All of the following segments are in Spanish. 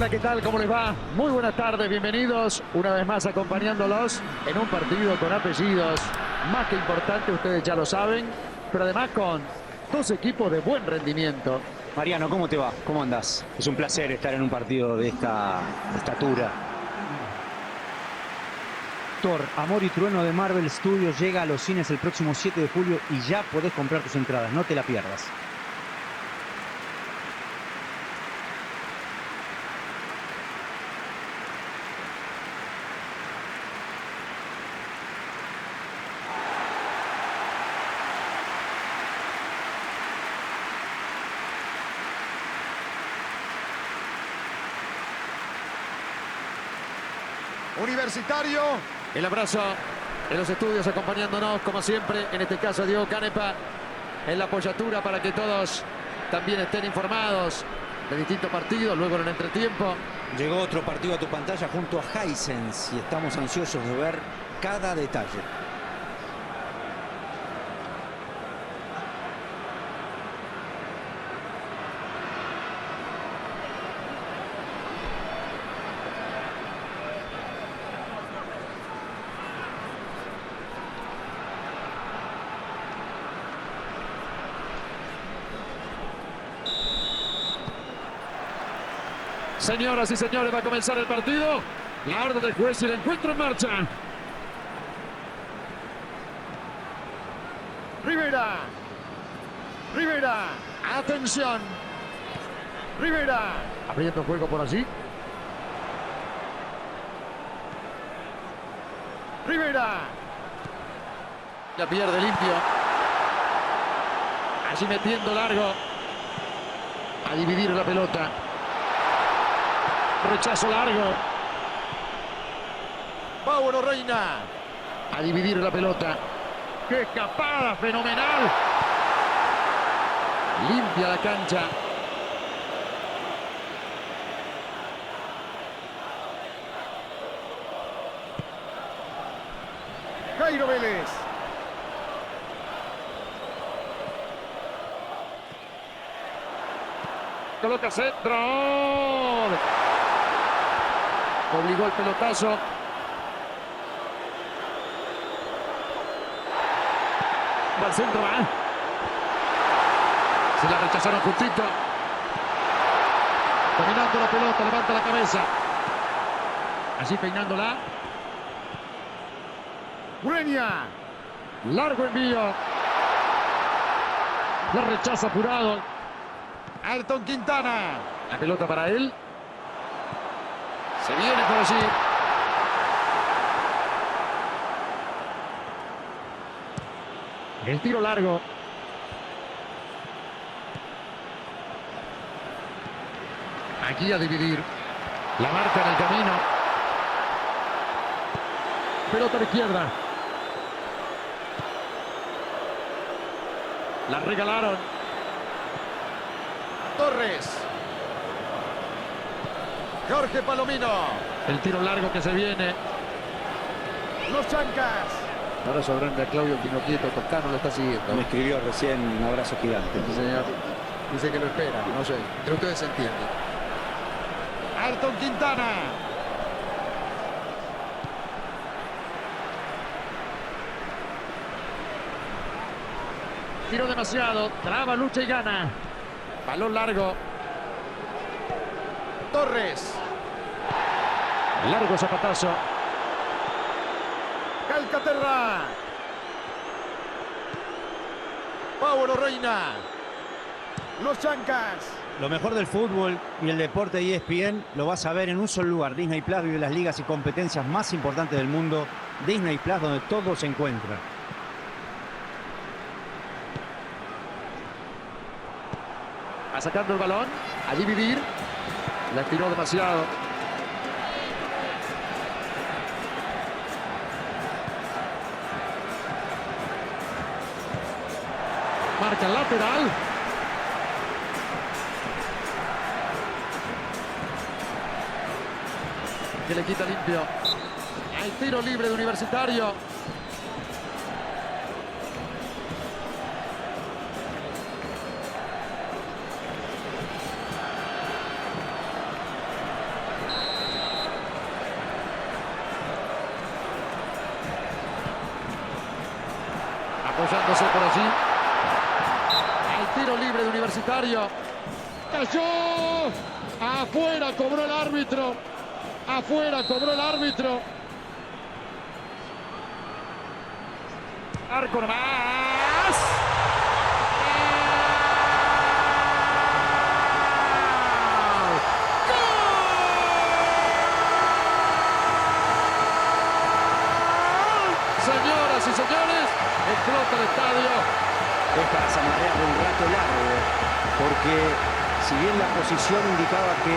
Hola, ¿qué tal? ¿Cómo les va? Muy buenas tardes, bienvenidos una vez más acompañándolos en un partido con apellidos más que importante, ustedes ya lo saben, pero además con dos equipos de buen rendimiento. Mariano, ¿cómo te va? ¿Cómo andás? Es un placer estar en un partido de esta estatura. Thor, Amor y Trueno de Marvel Studios llega a los cines el próximo 7 de julio y ya podés comprar tus entradas, no te la pierdas. Universitario, el abrazo en los estudios acompañándonos como siempre, en este caso Diego Canepa en la apoyatura para que todos también estén informados de distintos partidos, luego en el entretiempo. Llegó otro partido a tu pantalla junto a Hisense y estamos ansiosos de ver cada detalle. Señoras y señores, va a comenzar el partido. La orden del juez y el encuentro en marcha. Rivera. Rivera. Atención. Rivera. Abriendo juego por allí. Rivera. La pierde limpio. Allí metiendo largo. A dividir la pelota. Rechazo largo. Mauro Reina. A dividir la pelota. ¡Qué escapada! ¡Fenomenal! Limpia la cancha. Jairo Vélez. Coloca centro. Obligó el pelotazo. Va al centro, va. Se la rechazaron justito. Dominando la pelota, levanta la cabeza. Así peinándola. Ureña. Largo envío. La rechaza apurado. Ayrton Quintana. La pelota para él. Se viene por allí. El tiro largo. Aquí a dividir. La marca en el camino. Pelota a la izquierda. La regalaron. Torres. Jorge Palomino. El tiro largo que se viene. Los Chancas. Ahora grande a Claudio Pinoquieto Toscano lo está siguiendo. Me escribió recién un abrazo gigante. Sí, señor. Dice que lo espera. No sé. Pero ustedes se entienden. Ayrton Quintana. Tiro demasiado. Traba, lucha y gana. Balón largo. Torres. Largo zapatazo. Calcaterra. Mauro Reina. Los Chancas. Lo mejor del fútbol y el deporte de ESPN lo vas a ver en un solo lugar. Disney Plus vive las ligas y competencias más importantes del mundo. Disney Plus, donde todo se encuentra. Va sacando el balón. A dividir. La estiró demasiado. Marca el lateral. Que le quita limpio. Hay tiro libre de Universitario. apoyándose por allí. El tiro libre de Universitario. Cayó. Afuera cobró el árbitro. Afuera cobró el árbitro. Arco nomás. Señoras y señores, explota el estadio. Es para zamarrearle un rato largo, porque si bien la posición indicaba que,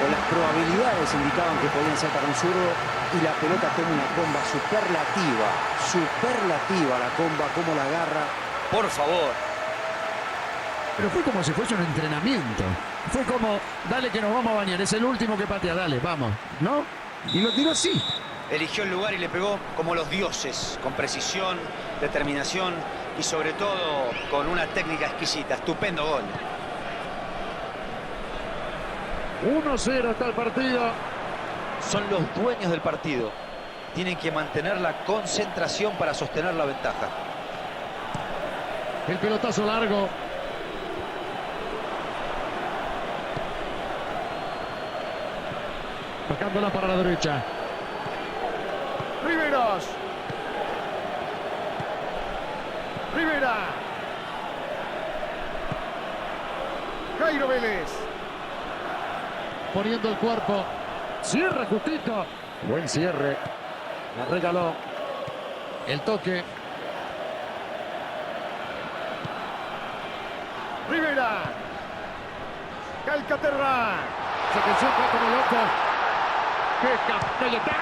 o las probabilidades indicaban que podían ser para un zurdo, y la pelota toma una comba superlativa la comba, como la agarra. Por favor. Pero fue como si fuese un entrenamiento. Fue como, dale que nos vamos a bañar, es el último que patea, dale, vamos, ¿no? Y lo tiró así. Eligió el lugar y le pegó como los dioses, con precisión, determinación y sobre todo con una técnica exquisita. Estupendo gol. 1-0 está el partido. Son los dueños del partido. Tienen que mantener la concentración para sostener la ventaja. El pelotazo largo. Tocándola para la derecha. Riveros. Rivera. Jairo Vélez. Poniendo el cuerpo. Cierra justito. Buen cierre. La regaló. El toque. Rivera. Calcaterra. Se concentra como loco. ¡Qué capelleta!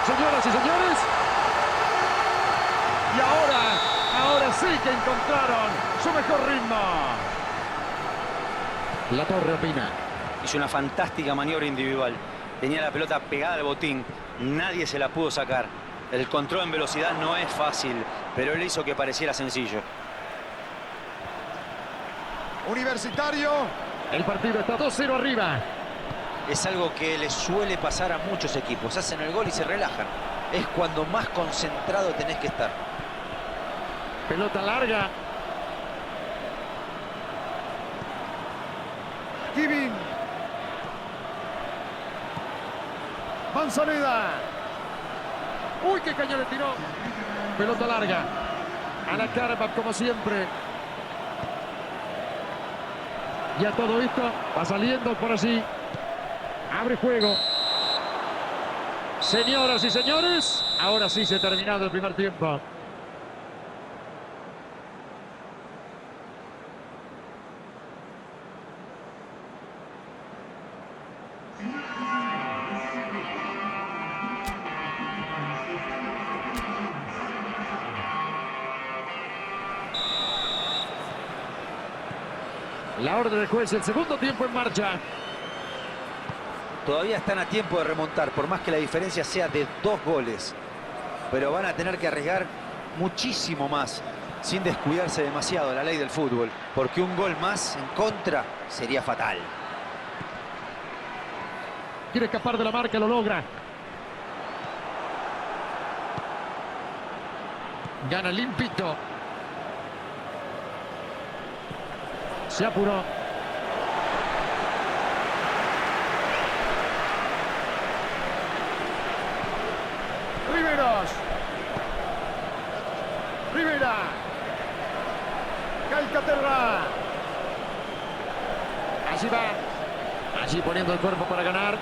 Señoras y señores, y ahora sí que encontraron su mejor ritmo. La Torre opina. Hizo una fantástica maniobra individual. Tenía la pelota pegada al botín. Nadie se la pudo sacar. El control en velocidad no es fácil, pero él hizo que pareciera sencillo. Universitario. El partido está 2-0 arriba. Es algo que le suele pasar a muchos equipos. Hacen el gol y se relajan. Es cuando más concentrado tenés que estar. Pelota larga. Kevin. Manzaneda. Uy, qué caño le tiró. Pelota larga. A la carpa como siempre. Ya todo esto va saliendo por allí. Abre juego. Señoras y señores, ahora sí se ha terminado el primer tiempo. La orden del juez, el segundo tiempo en marcha. Todavía están a tiempo de remontar, por más que la diferencia sea de 2 goles. Pero van a tener que arriesgar muchísimo más, sin descuidarse demasiado, la ley del fútbol. Porque un gol más en contra sería fatal. Quiere escapar de la marca, lo logra. Gana limpito. Se apuró. Riveros. Rivera. Calcaterra. Allí va. Allí poniendo el cuerpo para ganar.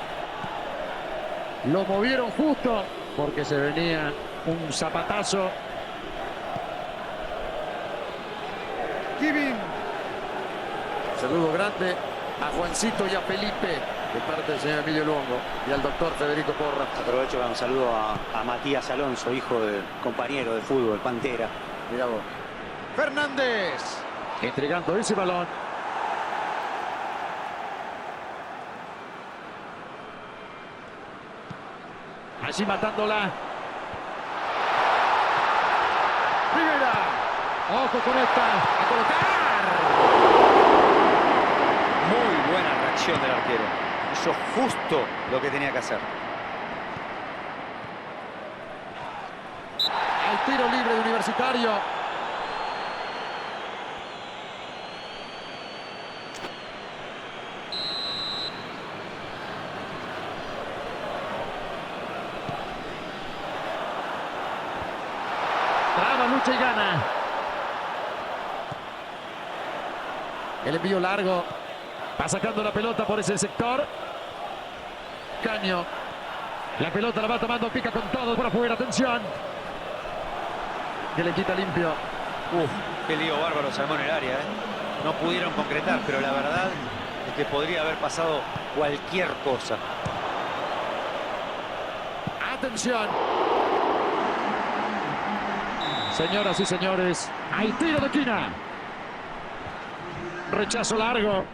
Lo movieron justo porque se venía un zapatazo. Kevin. Saludo grande a Juancito y a Felipe de parte del señor Emilio Luongo y al doctor Federico Porra. Aprovecho para un saludo a Matías Alonso, hijo del compañero de fútbol, Pantera. Mirá vos. Fernández entregando ese balón. Allí matándola. Rivera. Ojo con esta. A colocar. Muy buena reacción del arquero. Hizo justo lo que tenía que hacer. El tiro libre de Universitario. Traba, lucha y gana. El envío largo. Va sacando la pelota por ese sector. Caño. La pelota la va tomando, pica con todo por afuera. Atención. Que le quita limpio. Qué lío bárbaro se armó en el área, ¿eh? No pudieron concretar, pero la verdad es que podría haber pasado cualquier cosa. Atención. Señoras y señores, hay tiro de esquina. Rechazo largo.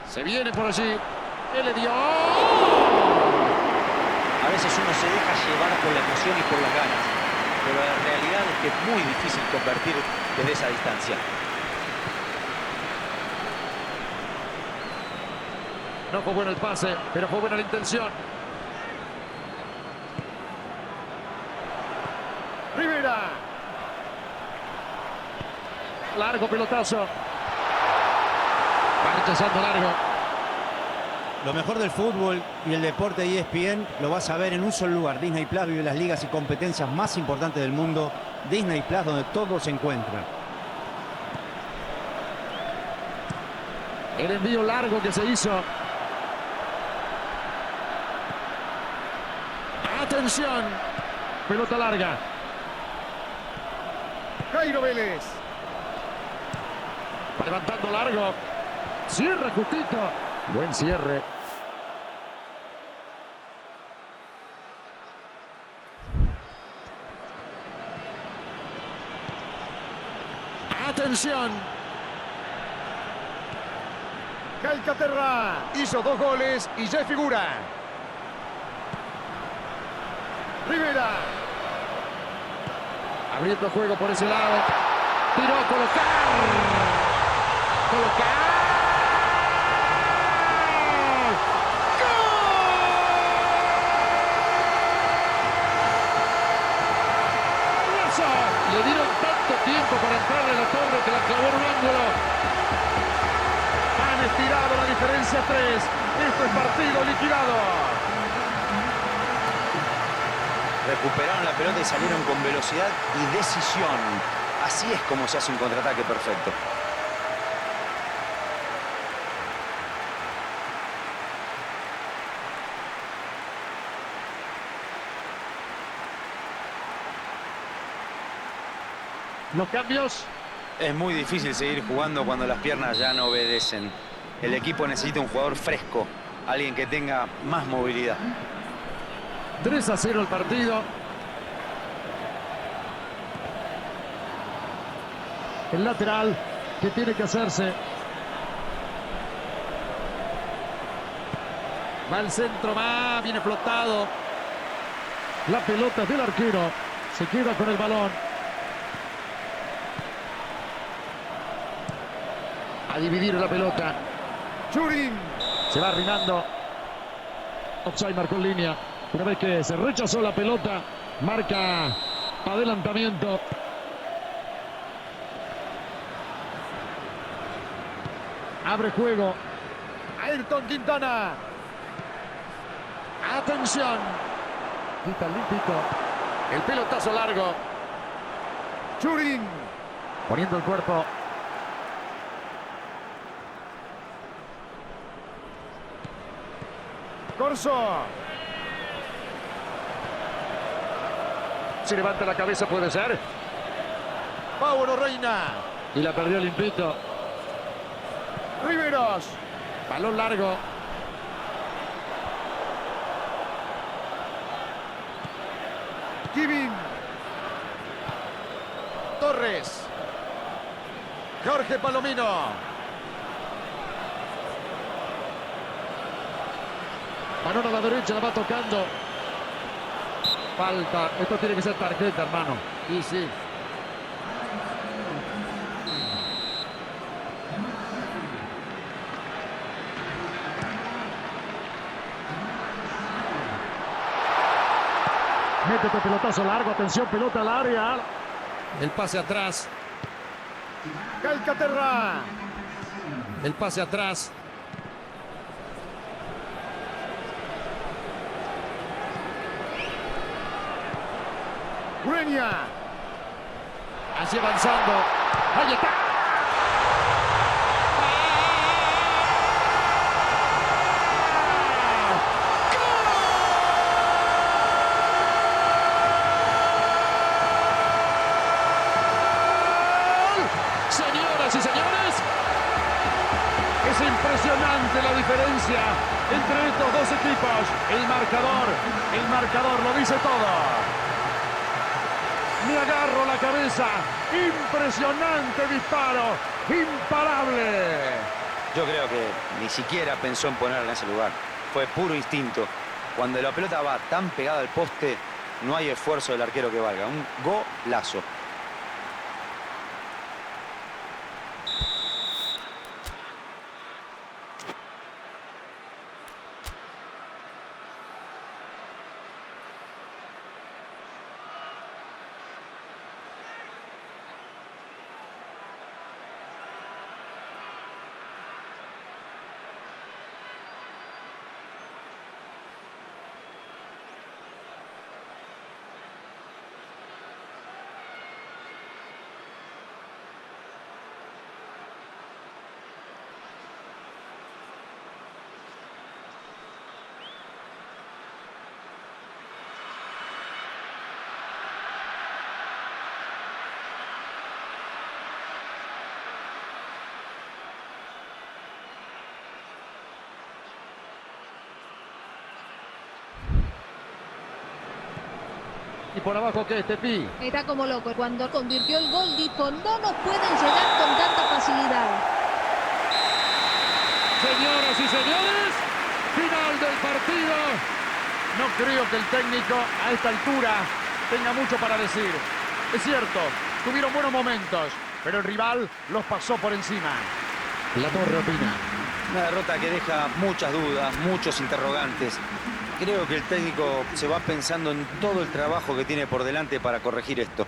Se viene por allí. Él le dio. A veces uno se deja llevar por la emoción y por las ganas, pero la realidad es que es muy difícil convertir desde esa distancia. No fue bueno el pase, pero fue buena la intención. Rivera. Largo pelotazo. Va rechazando largo. Lo mejor del fútbol y el deporte de ESPN lo vas a ver en un solo lugar. Disney Plus vive las ligas y competencias más importantes del mundo. Disney Plus, donde todo se encuentra. El envío largo que se hizo. Atención. Pelota larga. Jairo Vélez. Va levantando largo. Cierra justito. Buen cierre. Atención. Calcaterra hizo 2 goles y ya figura. Rivera. Abriendo juego por ese lado. Tiró, colocar. Colocar. Le dieron tanto tiempo para entrar en la torre que la clavó en un ángulo. Han estirado la diferencia 3. Esto es partido liquidado. Recuperaron la pelota y salieron con velocidad y decisión. Así es como se hace un contraataque perfecto. Los cambios. Es muy difícil seguir jugando cuando las piernas ya no obedecen. El equipo necesita un jugador fresco, alguien que tenga más movilidad. 3-0 el partido. El lateral que tiene que hacerse. Va al centro, va, viene flotado. La pelota del arquero. Se queda con el balón. A dividir la pelota. Churin. Se va arrimando. Offside, marcó en línea. Una vez que se rechazó la pelota, marca adelantamiento. Abre juego. Ayrton Quintana. Atención. Quita limpito. El pelotazo largo. Churin. Poniendo el cuerpo. Corso. Si levanta la cabeza puede ser. Mauro Reina. Y la perdió limpito. Riveros. Balón largo. Kivin. Torres. Jorge Palomino. Balón a la derecha, la va tocando. Falta. Esto tiene que ser tarjeta, hermano. Y sí. Métete pelotazo largo, atención, pelota al área. El pase atrás. Calcaterra. El pase atrás. Ureña. Así avanzando. Ahí está. Señoras y señores, es impresionante la diferencia entre estos dos equipos. El marcador lo dice todo. Me agarro la cabeza. Impresionante disparo. Imparable. Yo creo que ni siquiera pensó en ponerla en ese lugar. Fue puro instinto. Cuando la pelota va tan pegada al poste, no hay esfuerzo del arquero que valga. Un golazo. Y por abajo, ¿qué es Tepi? Está como loco. Cuando convirtió el gol dijo, no nos pueden llegar con tanta facilidad. Señoras y señores, final del partido. No creo que el técnico a esta altura tenga mucho para decir. Es cierto, tuvieron buenos momentos, pero el rival los pasó por encima. La Torre opina. Una derrota que deja muchas dudas, muchos interrogantes. Creo que el técnico se va pensando en todo el trabajo que tiene por delante para corregir esto.